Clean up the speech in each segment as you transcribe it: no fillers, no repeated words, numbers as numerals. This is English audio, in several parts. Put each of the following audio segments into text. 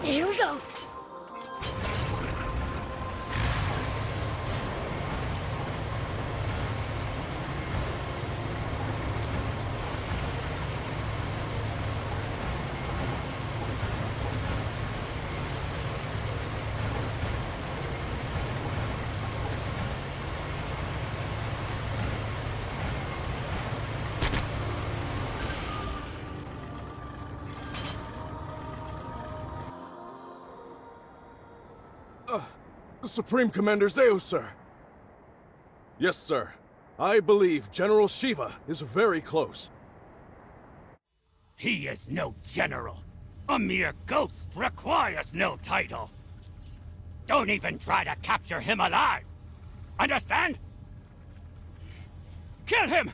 Here we go. Supreme Commander Zeo, sir. Yes, sir. I believe General Shiva is very close. He is no general. A mere ghost requires no title. Don't even try to capture him alive. Understand? Kill him!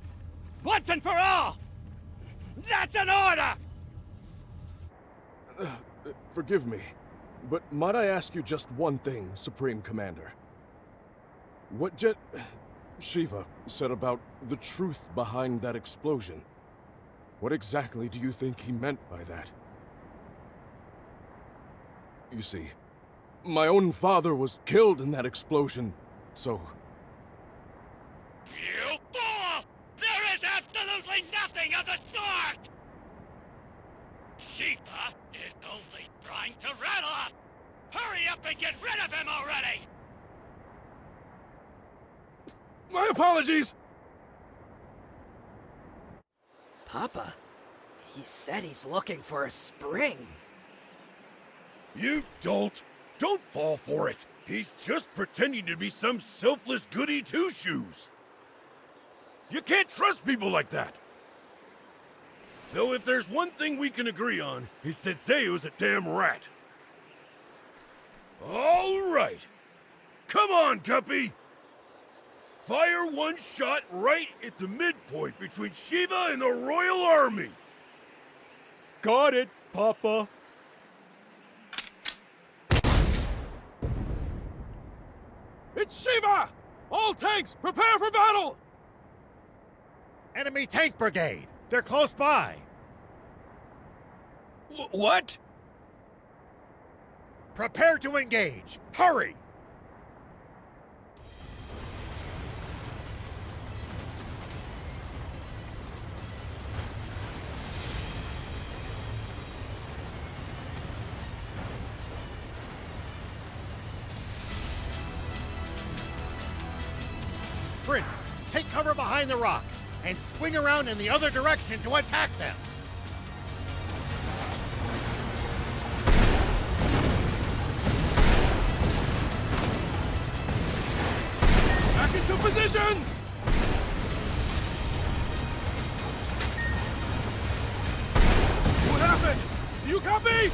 Once and for all! That's an order! Forgive me, but might I ask you just one thing, Supreme Commander? What Shiva said about the truth behind that explosion. What exactly do you think he meant by that? You see, my own father was killed in that explosion, so... You fool! There is absolutely nothing of the sort! Shiva is only trying to rattle us! Hurry up and get rid of him already! My apologies! Papa? He said he's looking for a spring. You dolt! Don't fall for it! He's just pretending to be some selfless goody two-shoes! You can't trust people like that! Though if there's one thing we can agree on, it's that Zeo's a damn rat. All right! Come on, Guppy! Fire one shot right at the midpoint between Shiva and the Royal Army! Got it, Papa. It's Shiva! All tanks, prepare for battle! Enemy tank brigade! They're close by! What? Prepare to engage! Hurry! Prince, take cover behind the rocks and swing around in the other direction to attack them. Back into position! What happened? Do you copy?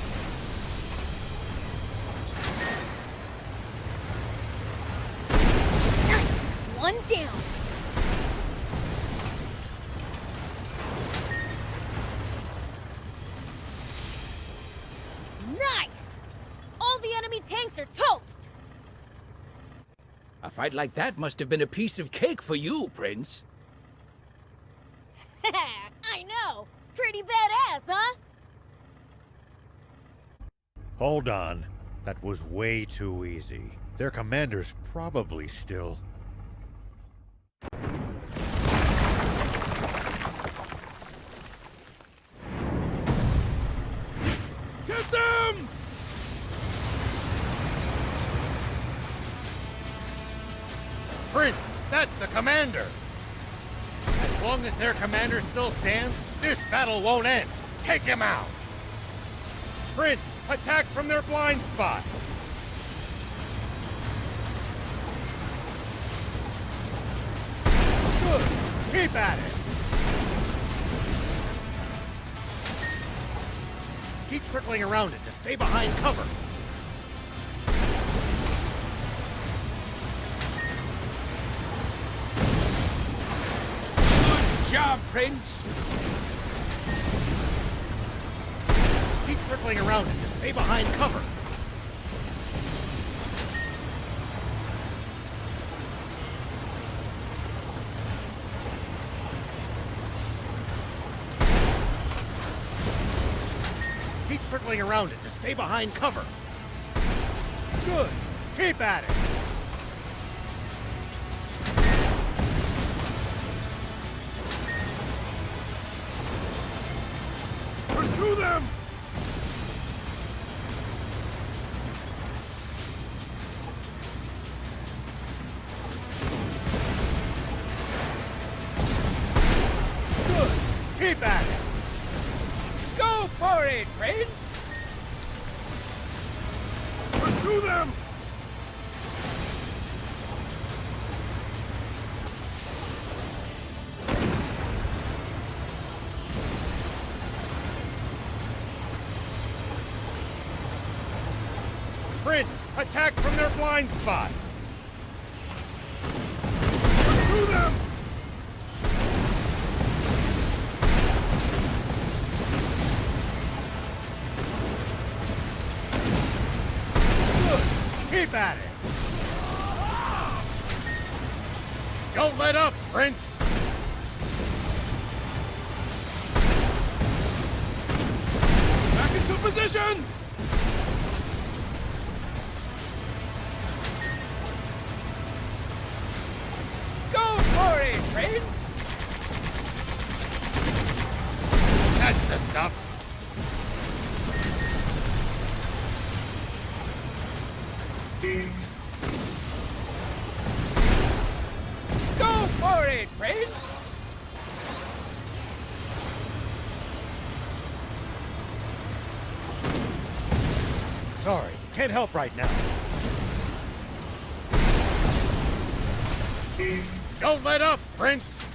Nice! One down. Nice! All the enemy tanks are toast! A fight like that must have been a piece of cake for you, Prince. I know! Pretty badass, huh? Hold on. That was way too easy. Their commander's probably still... Get them! Prince, that's the commander! As long as their commander still stands, this battle won't end. Take him out! Prince, attack from their blind spot! Good. Keep at it. Keep circling around it to stay behind cover. Good job, Prince. Keep circling around it to stay behind cover. Keep circling around it to stay behind cover. Good. Keep at it. Pursue them! Good. Keep at it. Go for it, Prince. Pursue them! Prince, attack from their blind spot. Pursue them! Good. Keep at it. Don't let up, Prince. Back into position! Go for it, Prince. That's the stuff. Go for it, Prince. Sorry, can't help right now. Don't let up, Prince!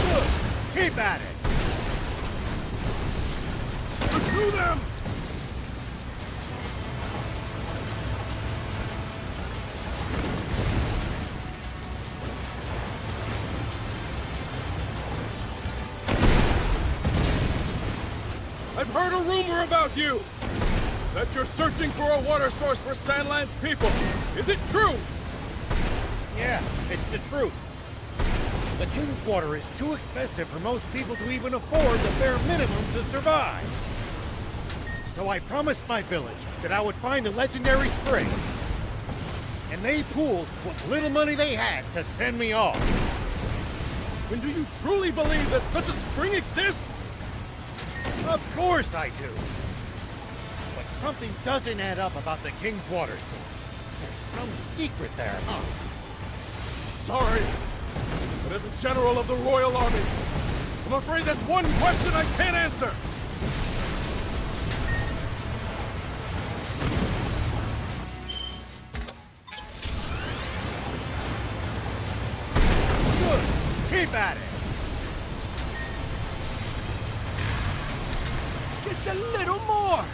Good. Keep at it! Pursue them! I've heard a rumor about you! That you're searching for a water source for Sandland's people. Is it true? Yeah, it's the truth. The King's water is too expensive for most people to even afford the bare minimum to survive. So I promised my village that I would find a legendary spring. And they pooled what little money they had to send me off. And do you truly believe that such a spring exists? Of course I do. But something doesn't add up about the King's water source. There's some secret there, huh? Sorry, but as a general of the Royal Army, I'm afraid that's one question I can't answer. Good. Keep at it. Just a little more.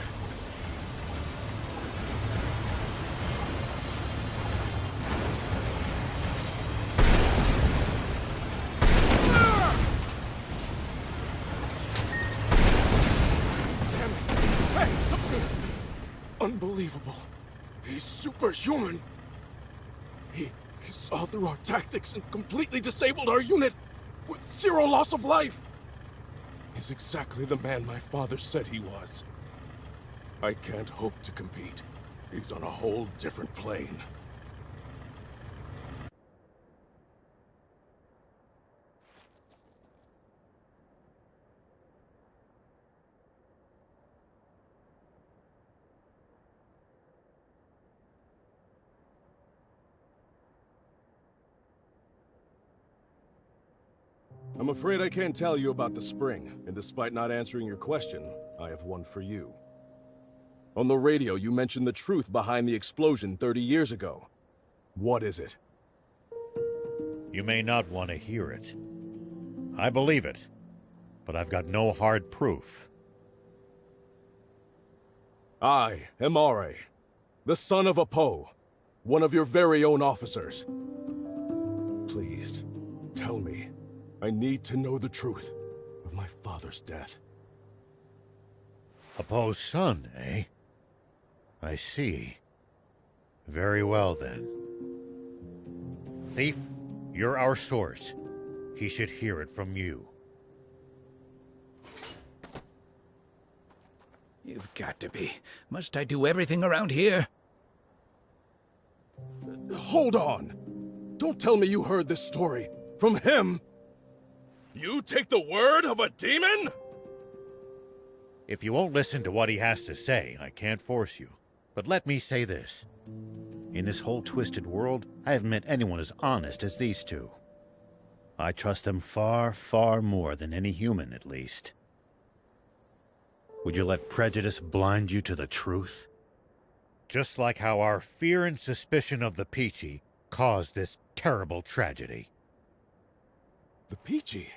Unbelievable. He's superhuman. He saw through our tactics and completely disabled our unit with 0 loss of life. He's exactly the man my father said he was. I can't hope to compete. He's on a whole different plane. I'm afraid I can't tell you about the spring, and despite not answering your question, I have one for you. On the radio, you mentioned the truth behind the explosion 30 years ago. What is it? You may not want to hear it. I believe it, but I've got no hard proof. I am Laure, the son of Apo, one of your very own officers. Please, tell me. I need to know the truth of my father's death. Apo's son, eh? I see. Very well, then. Thief, you're our source. He should hear it from you. You've got to be. Must I do everything around here? Hold on! Don't tell me you heard this story from him! You take the word of a demon?! If you won't listen to what he has to say, I can't force you. But let me say this. In this whole twisted world, I haven't met anyone as honest as these two. I trust them far, far more than any human, at least. Would you let prejudice blind you to the truth? Just like how our fear and suspicion of the Peachy caused this terrible tragedy. The Peachy?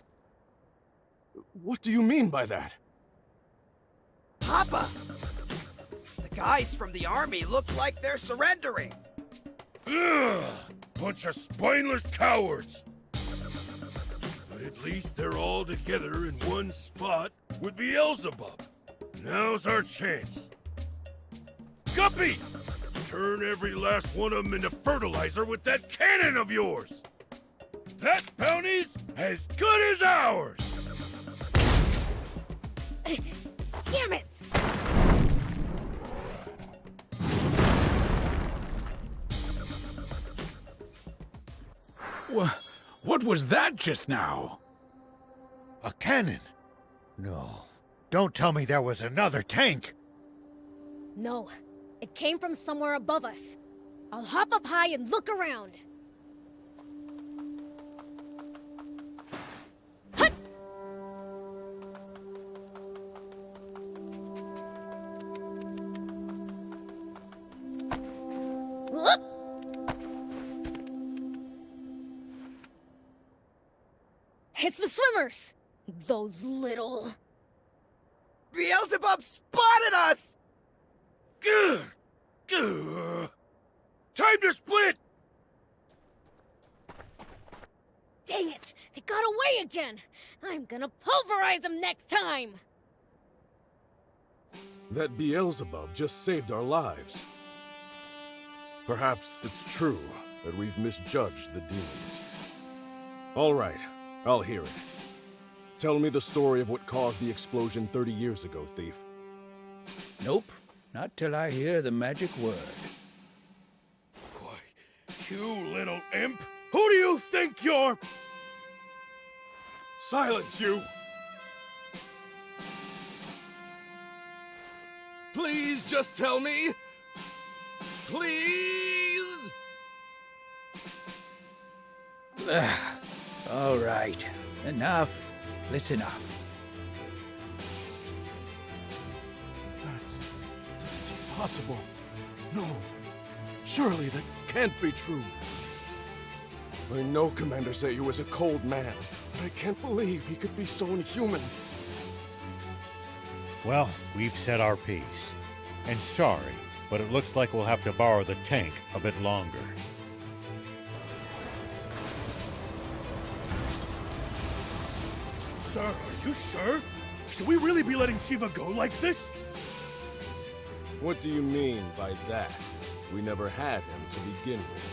What do you mean by that? Papa! The guys from the army look like they're surrendering. Ugh! Bunch of spineless cowards! But at least they're all together in one spot with Beelzebub. Now's our chance. Guppy! Turn every last one of them into fertilizer with that cannon of yours! That bounty's as good as ours! Damn it! What was that just now? A cannon? No. Don't tell me there was another tank! No, it came from somewhere above us. I'll hop up high and look around. Hut! Whoop! It's the swimmers! Those little... Beelzebub spotted us! Gah! Gah! Time to split! Dang it! They got away again! I'm gonna pulverize them next time! That Beelzebub just saved our lives. Perhaps it's true that we've misjudged the demons. All right, I'll hear it. Tell me the story of what caused the explosion 30 years ago, Thief. Nope. Not till I hear the magic word. Why, you little imp! Who do you think you're... Silence, you! Please just tell me! Please! All right. Enough. Listen up. That's impossible. No. Surely that can't be true. I know Commander Zayu is a cold man, but I can't believe he could be so inhuman. Well, we've said our piece. And sorry, but it looks like we'll have to borrow the tank a bit longer. Sir, are you sure? Should we really be letting Shiva go like this? What do you mean by that? We never had him to begin with.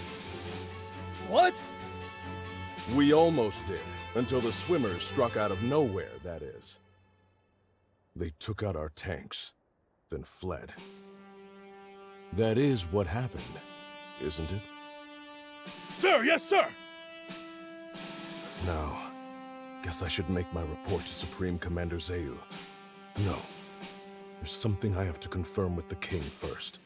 What? We almost did, until the swimmers struck out of nowhere, that is. They took out our tanks, then fled. That is what happened, isn't it? Sir, yes, sir! Now, guess I should make my report to Supreme Commander Zayu. No. There's something I have to confirm with the king first.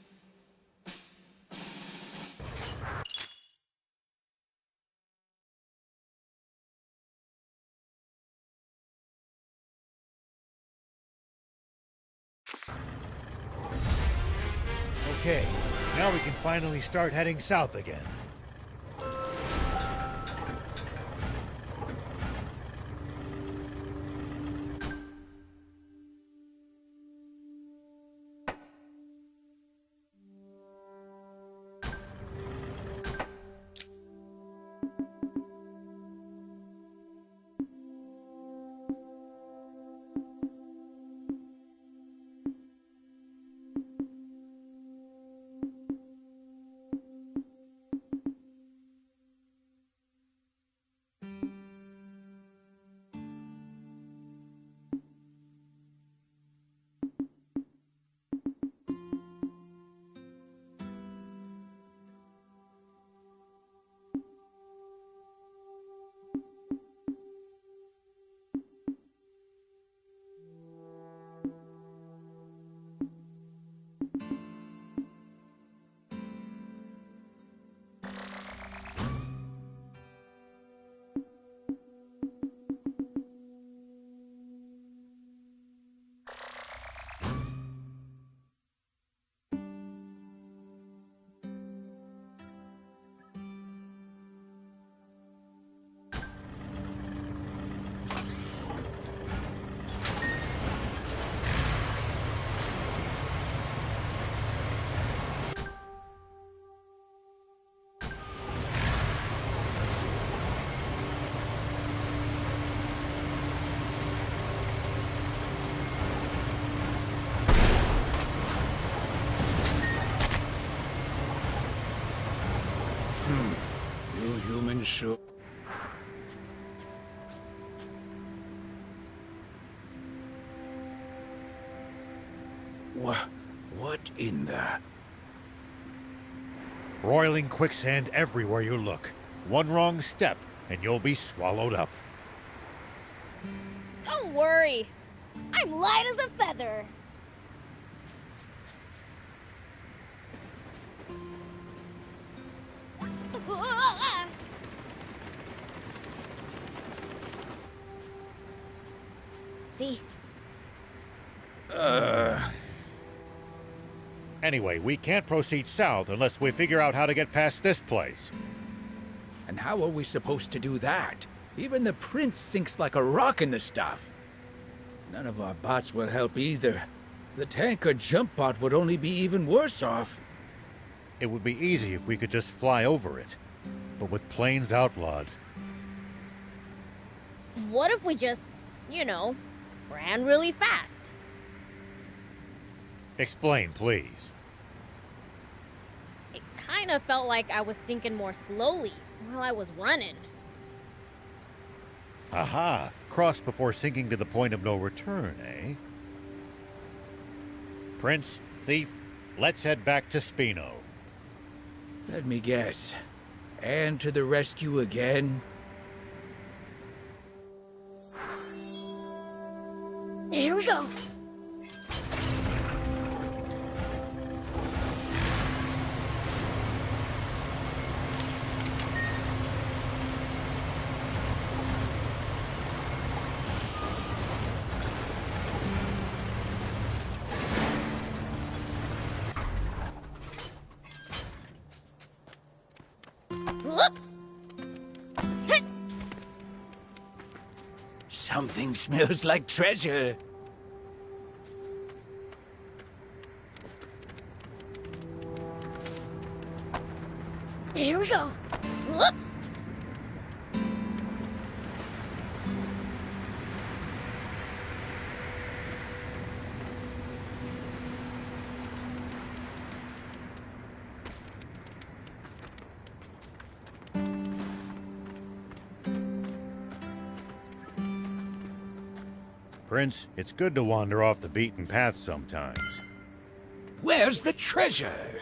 Okay, now we can finally start heading south again. You humans should... What in the... Roiling quicksand everywhere you look. One wrong step, and you'll be swallowed up. Don't worry. I'm light as a feather. See? Anyway, we can't proceed south unless we figure out how to get past this place. And how are we supposed to do that? Even the prince sinks like a rock in the stuff. None of our bots will help either. The tank or jump bot would only be even worse off. It would be easy if we could just fly over it. But with planes outlawed... What if we just, ran really fast? Explain, please. It kind of felt like I was sinking more slowly while I was running. Aha! Cross before sinking to the point of no return, eh? Prince, thief, let's head back to Spino. Let me guess. And to the rescue again? Here we go. Whoop. Hit. Something smells like treasure. Here we go. Whoop. Prince, it's good to wander off the beaten path sometimes. Where's the treasure?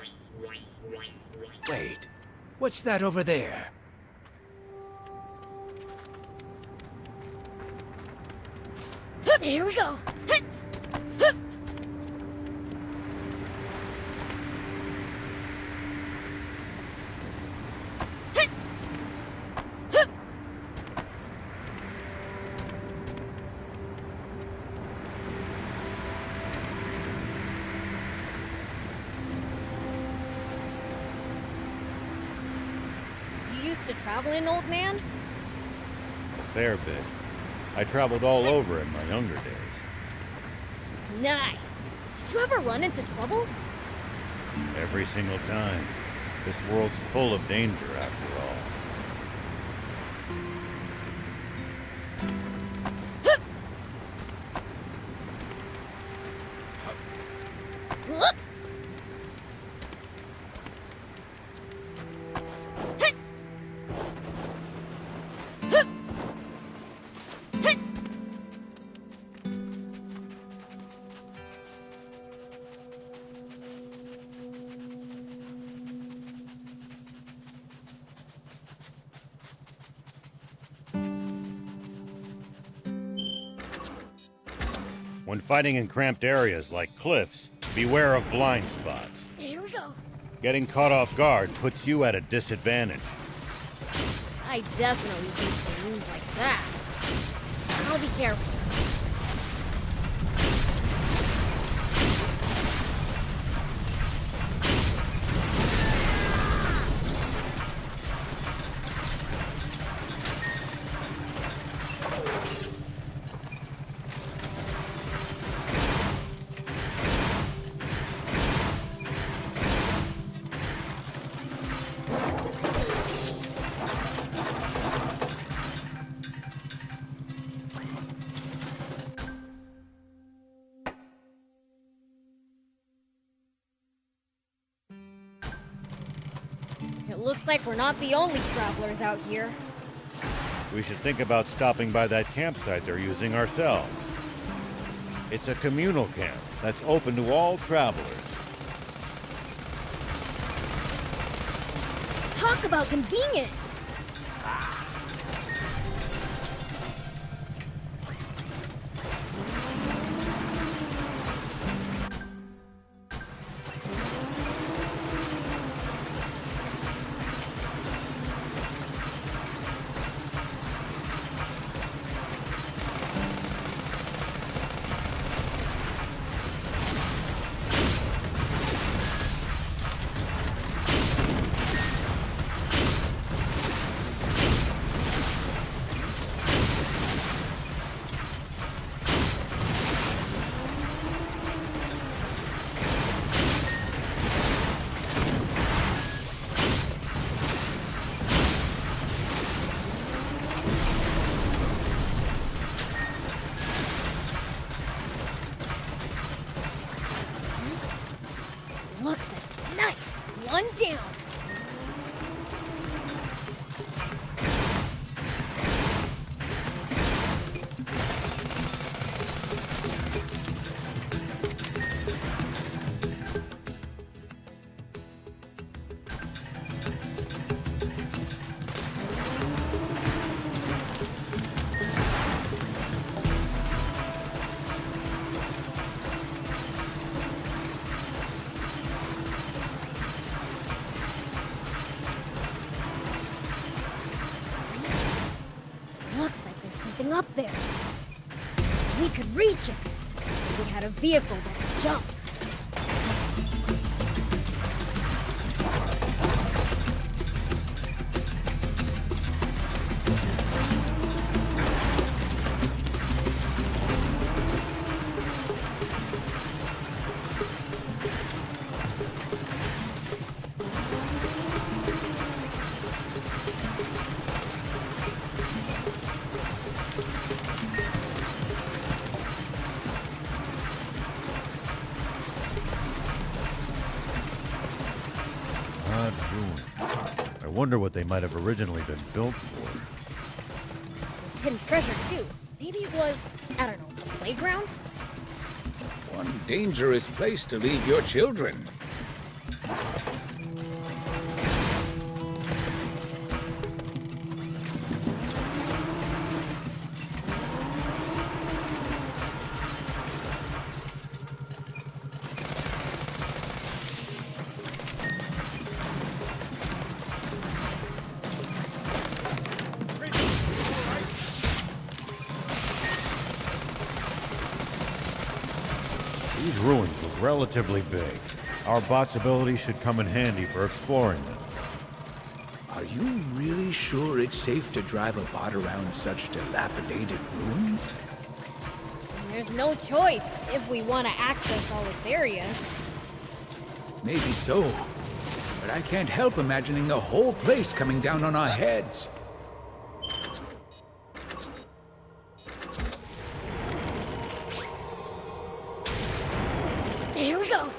Wait, what's that over there? Here we go. Hit. Hup. Hit. Hup. used to travel in, old man? A fair bit. I traveled all over in my younger days. Nice. Did you ever run into trouble? Every single time. This world's full of danger, after all. When fighting in cramped areas like cliffs, beware of blind spots. Here we go. Getting caught off guard puts you at a disadvantage. I definitely hate to lose like that. I'll be careful. It looks like we're not the only travelers out here. We should think about stopping by that campsite they're using ourselves. It's a communal camp that's open to all travelers. Talk about convenient! Looks like nice! One down! Looks like there's something up there. We could reach it if we had a vehicle that could jump. Odd ruins. I wonder what they might have originally been built for. There's hidden treasure too. Maybe it was, I don't know, a playground? One dangerous place to leave your children. These ruins look relatively big. Our bot's ability should come in handy for exploring them. Are Are you really sure it's safe to drive a bot around such dilapidated ruins? There's no choice if we want to access all its areas. Maybe so. But I can't help imagining the whole place coming down on our heads. Here we go.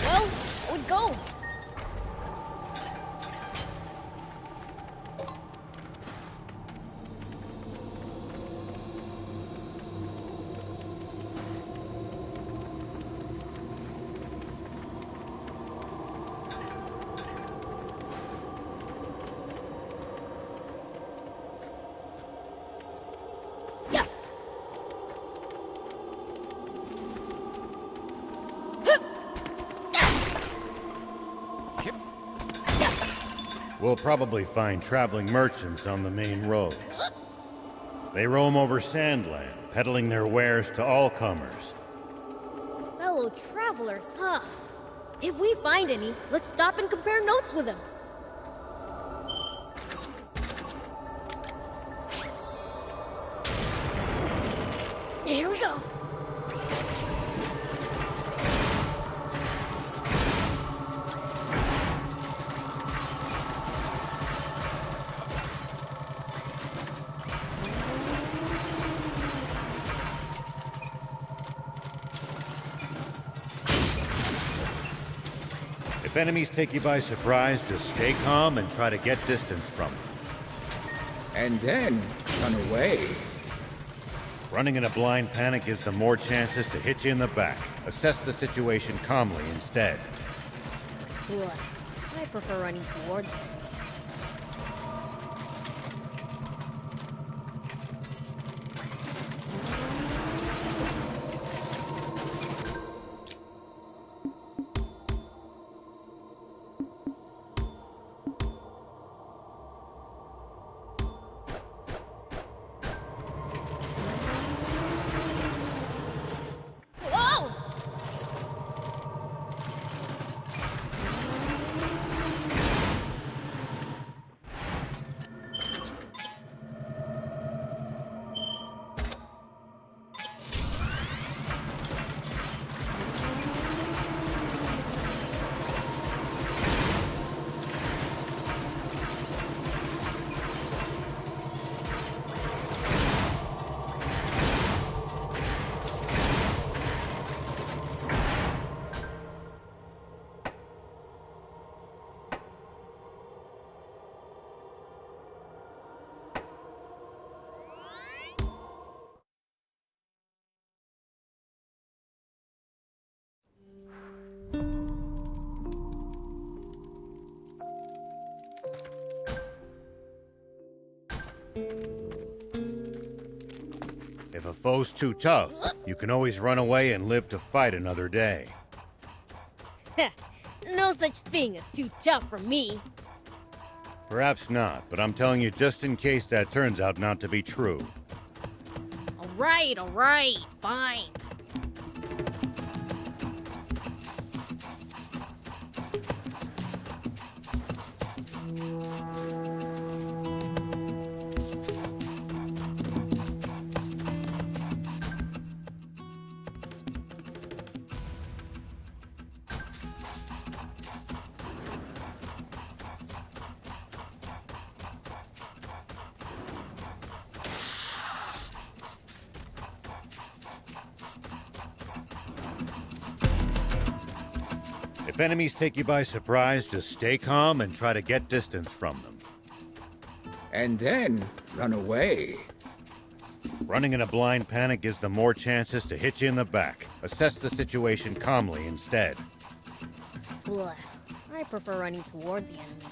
Well, it goes. Yeah. We'll probably find traveling merchants on the main roads. They roam over Sandland, peddling their wares to all comers. Fellow travelers, huh? If we find any, let's stop and compare notes with them. Here we go. If enemies take you by surprise, just stay calm and try to get distance from them. And then run away. Running in a blind panic gives them more chances to hit you in the back. Assess the situation calmly instead. Ugh, I prefer running toward them. Whoa! If a foe's too tough, you can always run away and live to fight another day. No such thing as too tough for me. Perhaps not, but I'm telling you just in case that turns out not to be true. All right, fine. If enemies take you by surprise, just stay calm and try to get distance from them. And then run away. Running in a blind panic gives them more chances to hit you in the back. Assess the situation calmly instead. Ugh, I prefer running toward the enemy.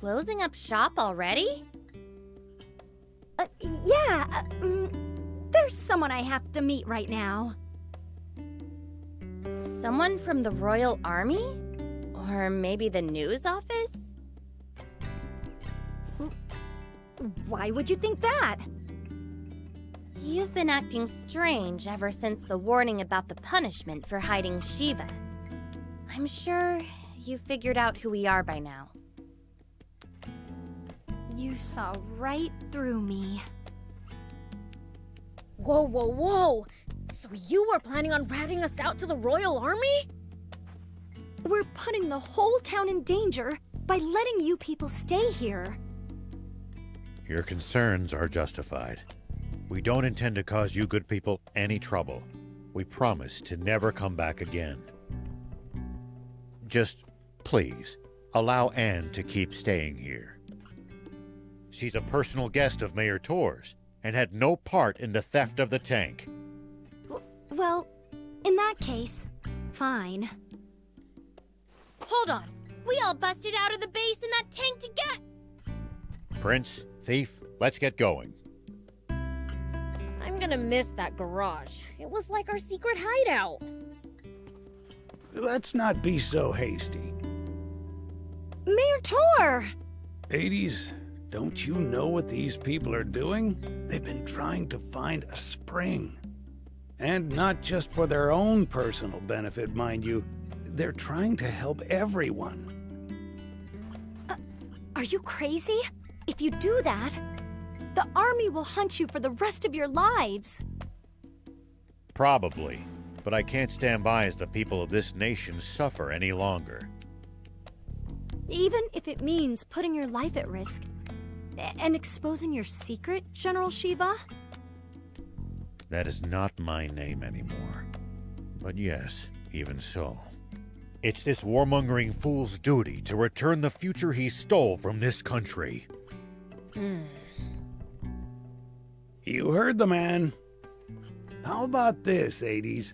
closing up shop already? Yeah, there's someone I have to meet right now. Someone from the Royal Army? Or maybe the news office? Why would you think that? You've been acting strange ever since the warning about the punishment for hiding Shiva. I'm sure you figured out who we are by now. You saw right through me. Whoa, whoa, whoa! So you were planning on ratting us out to the Royal Army? We're putting the whole town in danger by letting you people stay here. Your concerns are justified. We don't intend to cause you good people any trouble. We promise to never come back again. Just, please, allow Anne to keep staying here. She's a personal guest of Mayor Tor's and had no part in the theft of the tank. Well, in that case, fine. Hold on! We all busted out of the base in that tank to get... Prince, Thief, let's get going. I'm gonna miss that garage. It was like our secret hideout. Let's not be so hasty. Mayor Tor! Hades, don't you know what these people are doing? They've been trying to find a spring. And not just for their own personal benefit, mind you. They're trying to help everyone. Are you crazy? If you do that, the army will hunt you for the rest of your lives. Probably, but I can't stand by as the people of this nation suffer any longer. Even if it means putting your life at risk and exposing your secret, General Shiva? That is not my name anymore. But yes, even so. It's this warmongering fool's duty to return the future he stole from this country. You heard the man. How about this, Hades?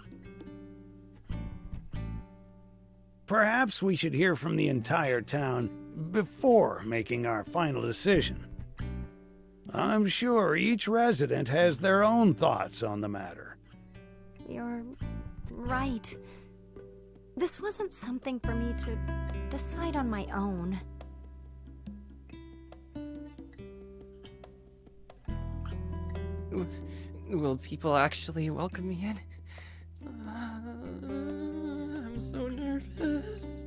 Perhaps we should hear from the entire town before making our final decision. I'm sure each resident has their own thoughts on the matter. You're right. This wasn't something for me to decide on my own. Will people actually welcome me in? I'm so nervous.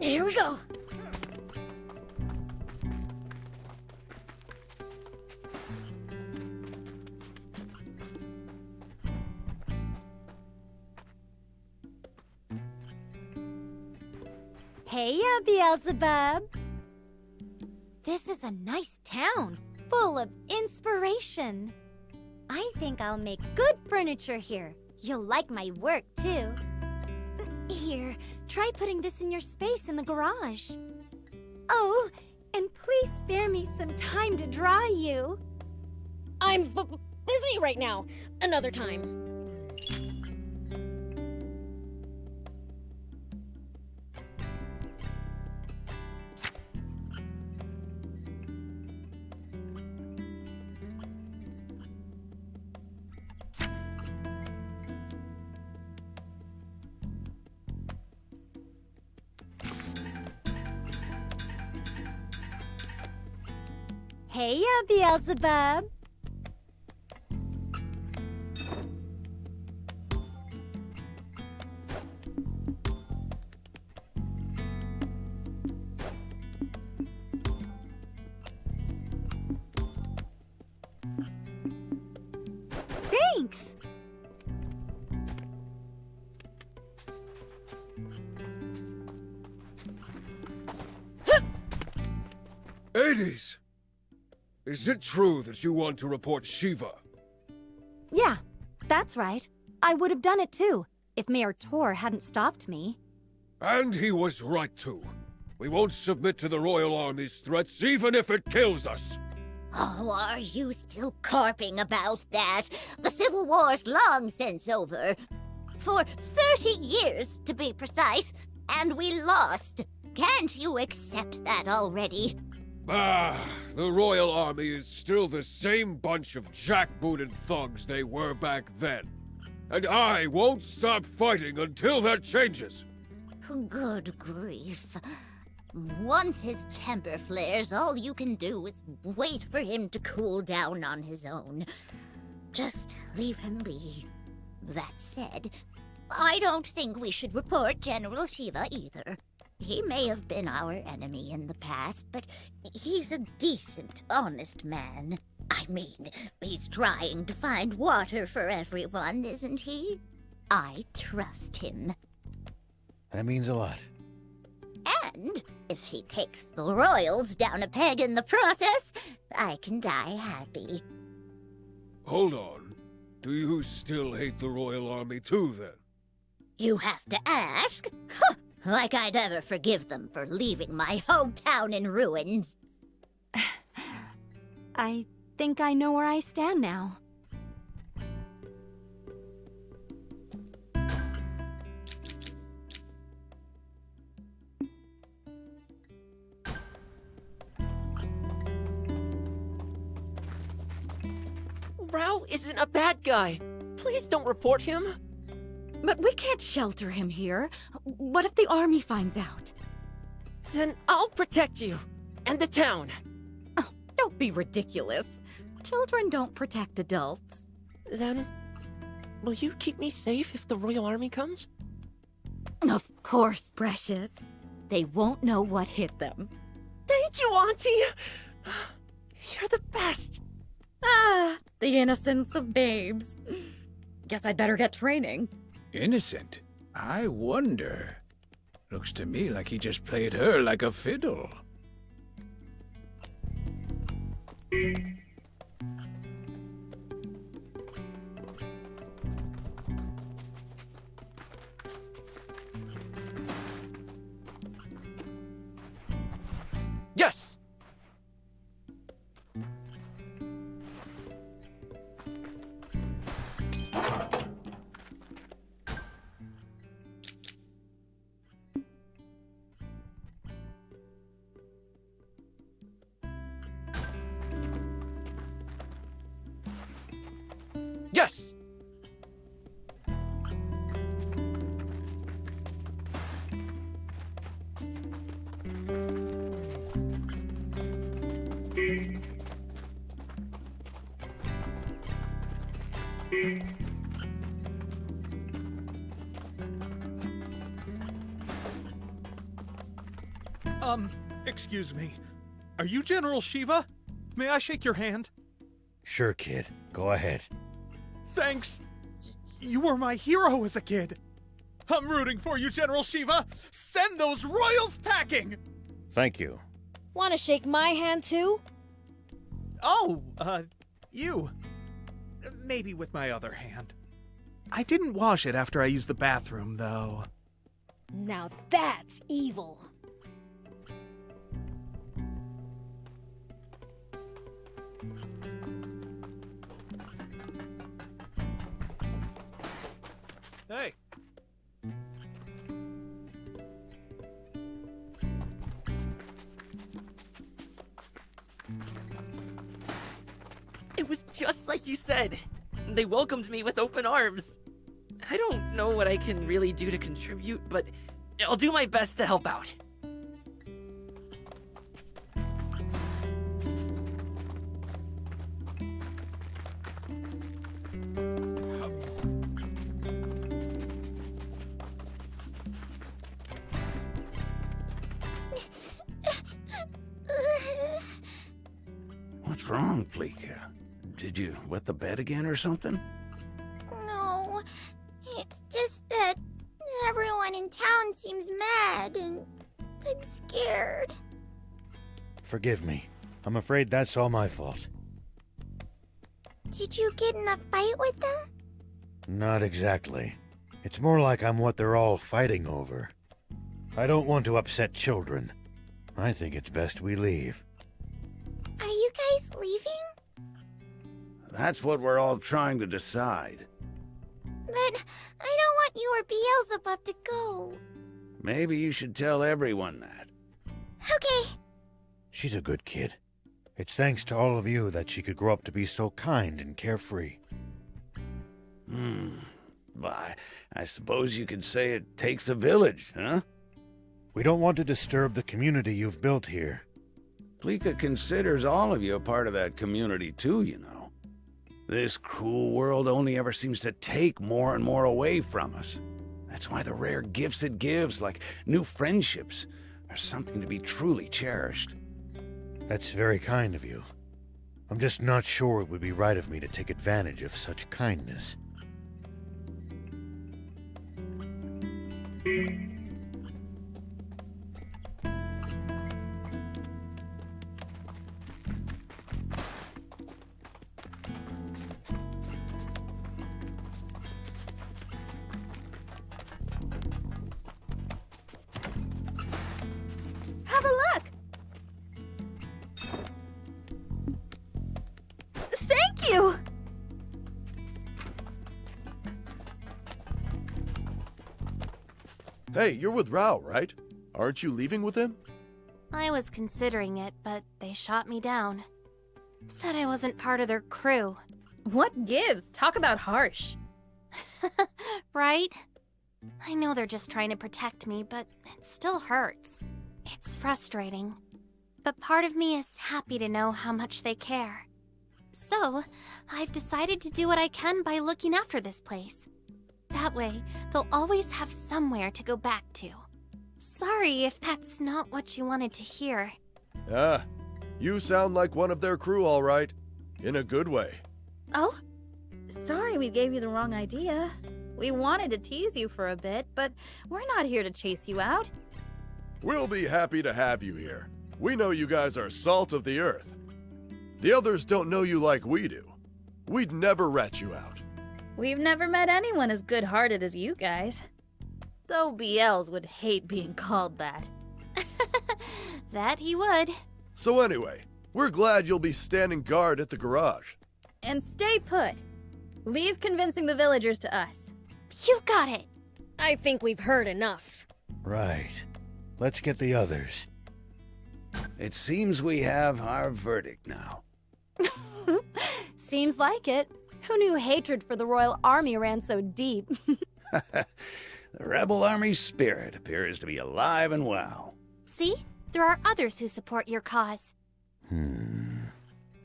Here we go. Hey, Beelzebub! This is a nice town, full of inspiration. I think I'll make good furniture here. You'll like my work, too. Here, try putting this in your space in the garage. Oh, and please spare me some time to draw you. I'm busy right now. Another time. Hey, Beelzebub! Hades! Is it true that you want to report Shiva? Yeah, that's right. I would have done it too, if Mayor Tor hadn't stopped me. And he was right too. We won't submit to the Royal Army's threats, even if it kills us. Oh, are you still carping about that? The Civil War's long since over. For 30 years, to be precise, and we lost. Can't you accept that already? The Royal Army is still the same bunch of jackbooted thugs they were back then. And I won't stop fighting until that changes. Good grief. Once his temper flares, all you can do is wait for him to cool down on his own. Just leave him be. That said, I don't think we should report General Shiva either. He may have been our enemy in the past, but he's a decent, honest man. I mean, he's trying to find water for everyone, isn't he? I trust him. That means a lot. And if he takes the royals down a peg in the process, I can die happy. Hold on. Do you still hate the Royal Army too, then? You have to ask? Huh, like I'd ever forgive them for leaving my hometown in ruins. I think I know where I stand now. Rao isn't a bad guy. Please don't report him. But we can't shelter him here. What if the army finds out? Then I'll protect you. And the town. Oh, don't be ridiculous. Children don't protect adults. Then, will you keep me safe if the Royal Army comes? Of course, precious. They won't know what hit them. Thank you, Auntie! You're the best! Ah, the innocence of babes. Guess I'd better get training. Innocent? I wonder. Looks to me like he just played her like a fiddle. Yes! Yes! Excuse me. Are you General Shiva? May I shake your hand? Sure, kid. Go ahead. Thanks. You were my hero as a kid. I'm rooting for you, General Shiva. Send those royals packing! Thank you. Want to shake my hand too? Oh, you. Maybe with my other hand. I didn't wash it after I used the bathroom, though. Now that's evil. Hey. It was just like you said. They welcomed me with open arms. I don't know what I can really do to contribute, but I'll do my best to help out. What's wrong, Pleeka? Did you wet the bed again or something? No, it's just that everyone in town seems mad and I'm scared. Forgive me. I'm afraid that's all my fault. Did you get in a fight with them? Not exactly. It's more like I'm what they're all fighting over. I don't want to upset children. I think it's best we leave. Are you guys leaving? That's what we're all trying to decide. But I don't want you or Beelzebub to go. Maybe you should tell everyone that. Okay. She's a good kid. It's thanks to all of you that she could grow up to be so kind and carefree. Why, I suppose you could say it takes a village, huh? We don't want to disturb the community you've built here. ILCA considers all of you a part of that community too, you know. This cruel world only ever seems to take more and more away from us. That's why the rare gifts it gives, like new friendships, are something to be truly cherished. That's very kind of you. I'm just not sure it would be right of me to take advantage of such kindness. Have a look! Thank you! Hey, you're with Rao, right? Aren't you leaving with him? I was considering it, but they shot me down. Said I wasn't part of their crew. What gives? Talk about harsh. Right? I know they're just trying to protect me, but it still hurts. It's frustrating. But part of me is happy to know how much they care. So, I've decided to do what I can by looking after this place. That way, they'll always have somewhere to go back to. Sorry if that's not what you wanted to hear. Ah, you sound like one of their crew, all right. In a good way. Oh? Sorry we gave you the wrong idea. We wanted to tease you for a bit, but we're not here to chase you out. We'll be happy to have you here. We know you guys are salt of the earth. The others don't know you like we do. We'd never rat you out. We've never met anyone as good-hearted as you guys. Though BLs would hate being called that. That he would. So anyway, we're glad you'll be standing guard at the garage. And stay put. Leave convincing the villagers to us. You got it! I think we've heard enough. Right. Let's get the others. It seems we have our verdict now. Seems like it. Who knew hatred for the royal army ran so deep? The rebel army's spirit appears to be alive and well. See? There are others who support your cause.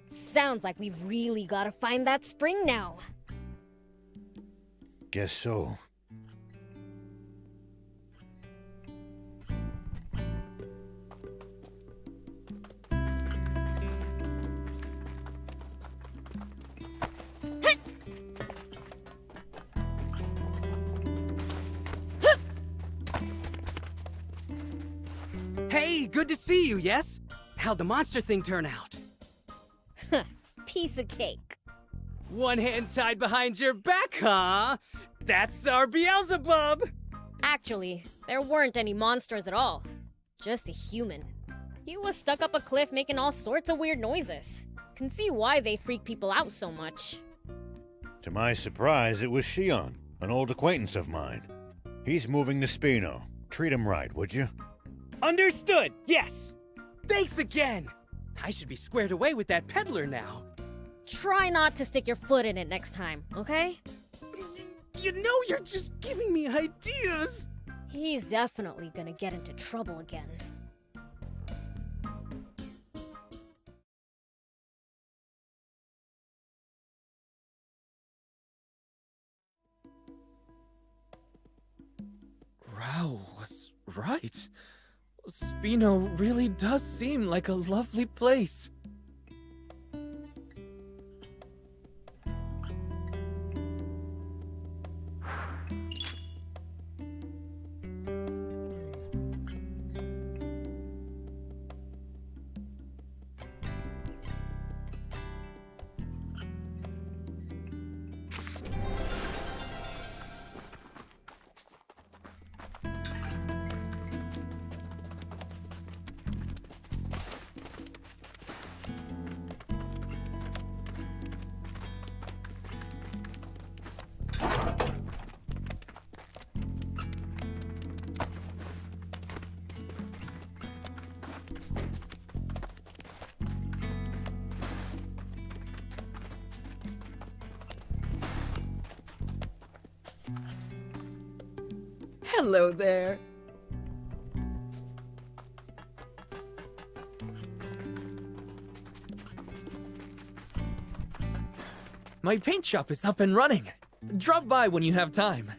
Sounds like we've really gotta find that spring now. Guess so. Hey, good to see you, yes? How'd the monster thing turn out? Piece of cake. One hand tied behind your back, huh? That's our Beelzebub! Actually, there weren't any monsters at all. Just a human. He was stuck up a cliff making all sorts of weird noises. Can see why they freak people out so much. To my surprise, it was Shion, an old acquaintance of mine. He's moving to Spino. Treat him right, would you? Understood, yes! Thanks again! I should be squared away with that peddler now. Try not to stick your foot in it next time, okay? You know you're just giving me ideas! He's definitely gonna get into trouble again. Rao was right. Spino really does seem like a lovely place. Hello there. My paint shop is up and running. Drop by when you have time.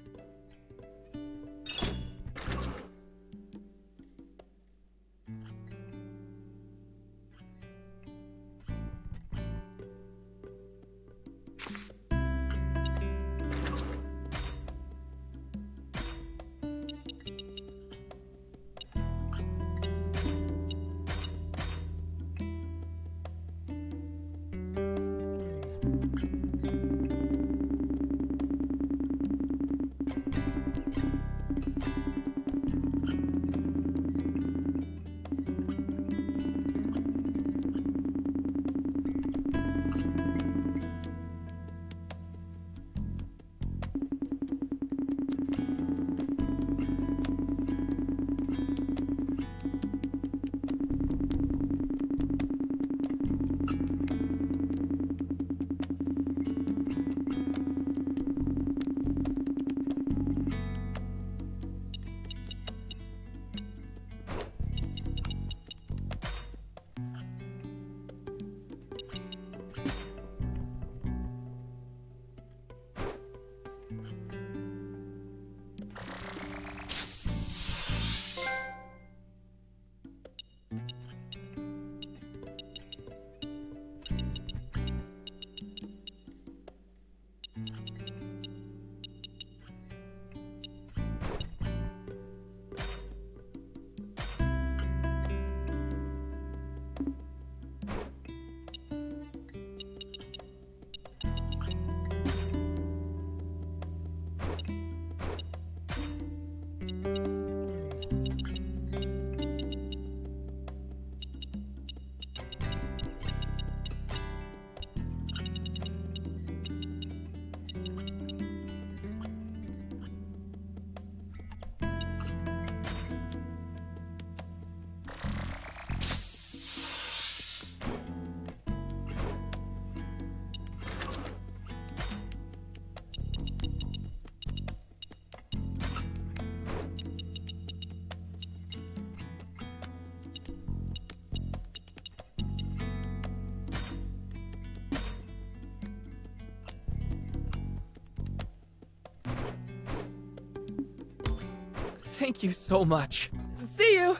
Thank you so much. See you!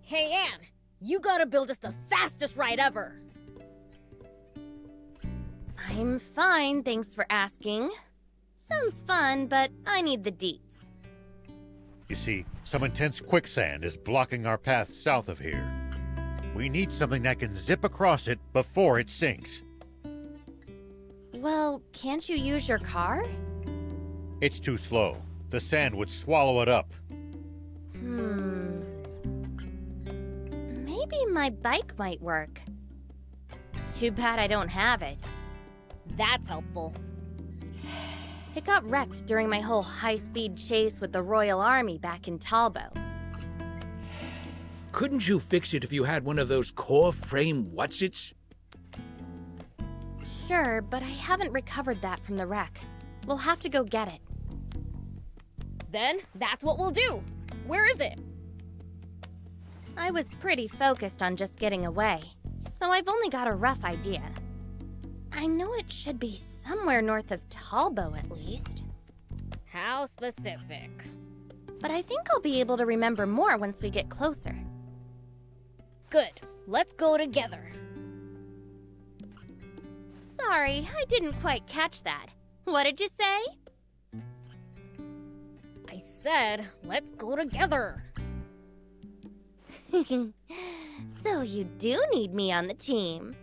Hey, Anne! You gotta build us the fastest ride ever! I'm fine, thanks for asking. Sounds fun, but I need the deets. You see, some intense quicksand is blocking our path south of here. We need something that can zip across it before it sinks. Well, can't you use your car? It's too slow. The sand would swallow it up. Maybe my bike might work. Too bad I don't have it. That's helpful. It got wrecked during my whole high-speed chase with the Royal Army back in Talbot. Couldn't you fix it if you had one of those core frame whatsits? Sure, but I haven't recovered that from the wreck. We'll have to go get it. Then, that's what we'll do! Where is it? I was pretty focused on just getting away, so I've only got a rough idea. I know it should be somewhere north of Talbot at least. How specific? But I think I'll be able to remember more once we get closer. Good. Let's go together. Sorry, I didn't quite catch that. What did you say? I said, let's go together. So you do need me on the team.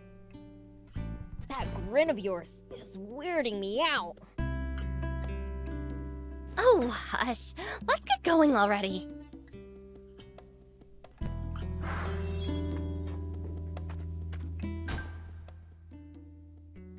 That grin of yours is weirding me out. Oh, hush. Let's get going already.